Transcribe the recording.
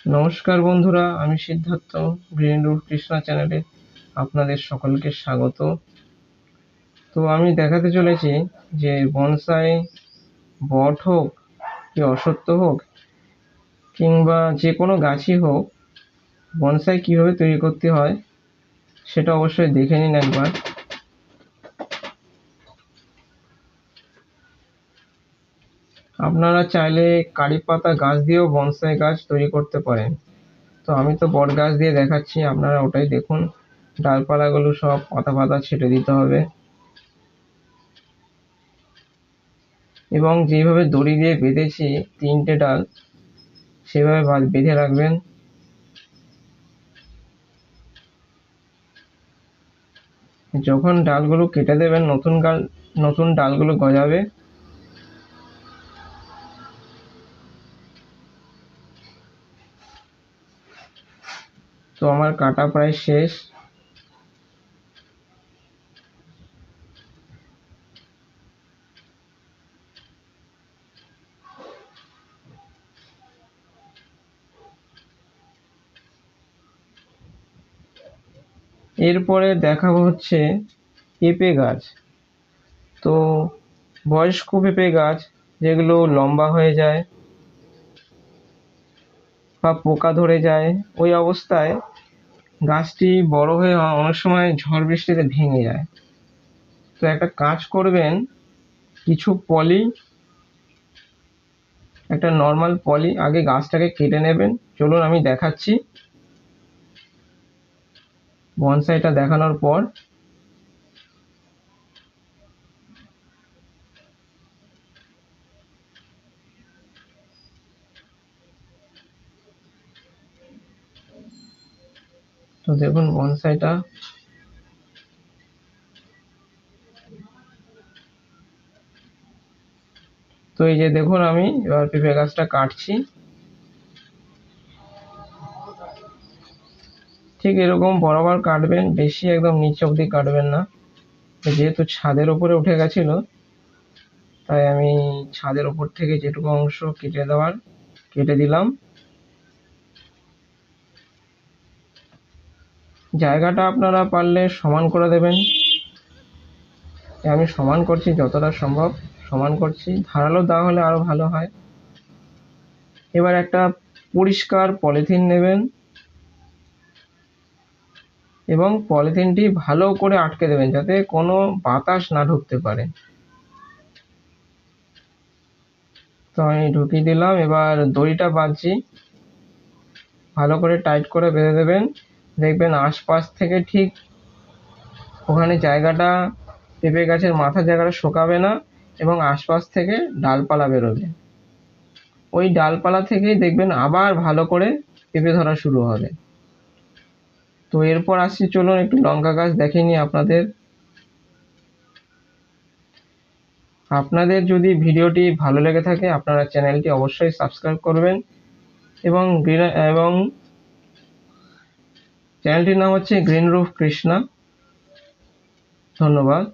নমস্কার বন্ধুরা, আমি সিদ্ধার্থ। গ্রিন রুট কৃষ্ণা চ্যানেলে আপনাদের সকলকে স্বাগত। তো আমি দেখাতে চলেছি যে বনসাই বট হোক কি অশ্বত্থ হোক কিংবা যে কোনো গাছই হোক, বনসাই কিভাবে তৈরি করতে হয় সেটা অবশ্যই দেখে নিন একবার। আপনারা চাইলে কারি পাতা গাছ দিয়েও বনসাই গাছ তৈরি করতে পারেন। তো আমি তো বট গাছ দিয়ে দেখাচ্ছি, আপনারা ওটাই দেখুন। ডালপালাগুলো সব পাতা পাতা ছেটে দিতে হবে এবং যেভাবে দড়ি দিয়ে বেঁধেছি 3টে ডাল, সেভাবে বেঁধে রাখবেন। যখন ডালগুলো কেটে দেবেন, নতুন ডালগুলো গজাবে। তো আমার কাটা প্রায় শেষ। এরপরে দেখাবো হচ্ছে পেঁপে গাছ। তো বয়স্ক পেঁপে গাছ যেগুলো লম্বা হয়ে যায় বা পোকা ধরে যায়, ওই অবস্থায় গাছটি বড় হয়ে অনেক সময় ঝড় বৃষ্টিতে ভেঙে যায়। তো একটা কাজ করবেন, কিছু পলি, একটা নর্মাল পলি আগে গাছটাকে কেটে নেবেন। চলুন আমি দেখাচ্ছি। বনসাইটা দেখানোর পর তো দেখুন বনসাইটা। তো এই যে দেখুন, আমি এবার পেঁপে গাছটা কাটছি। ঠিক এরকম বরাবর কাটবেন, বেশি একদম নিচ অব্দি কাটবেন না। যেহেতু ছাদের উপরে উঠে গেছিল, তাই আমি ছাদের উপর থেকে যেটুকু অংশ কেটে দিলাম। জায়গাটা আপনারা পারলে সমান করে দেবেন। আমি সমান করছি, যতটা সম্ভব সমান করছি। ধারালো দেওয়া হলে আরো ভালো হয়। এবার একটা পরিষ্কার পলিথিন নেবেন এবং পলিথিনটি ভালো করে আটকে দেবেন, যাতে কোনো বাতাস না ঢুকতে পারে। তো আমি ঢুকিয়ে দিলাম। এবার দড়িটা বাঁধছি, ভালো করে টাইট করে বেঁধে দেবেন। দেখবেন আশপাশ থেকে ঠিক ওখানে জায়গাটা, পেঁপে গাছের মাথার জায়গাটা শোকাবে না এবং আশপাশ থেকে ডালপালা বেরোবে। ওই ডালপালা থেকেই দেখবেন আবার ভালো করে পেঁপে ধরা শুরু হবে। তো এরপর আসছি, চলুন একটু লঙ্কা গাছ দেখিয়ে নিই আপনাদের। আপনাদের যদি ভিডিওটি ভালো লেগে থাকে, আপনারা চ্যানেলটি অবশ্যই সাবস্ক্রাইব করবেন এবং চ্যানেলটির নাম হচ্ছে গ্রিন রুট কৃষ্ণা। ধন্যবাদ।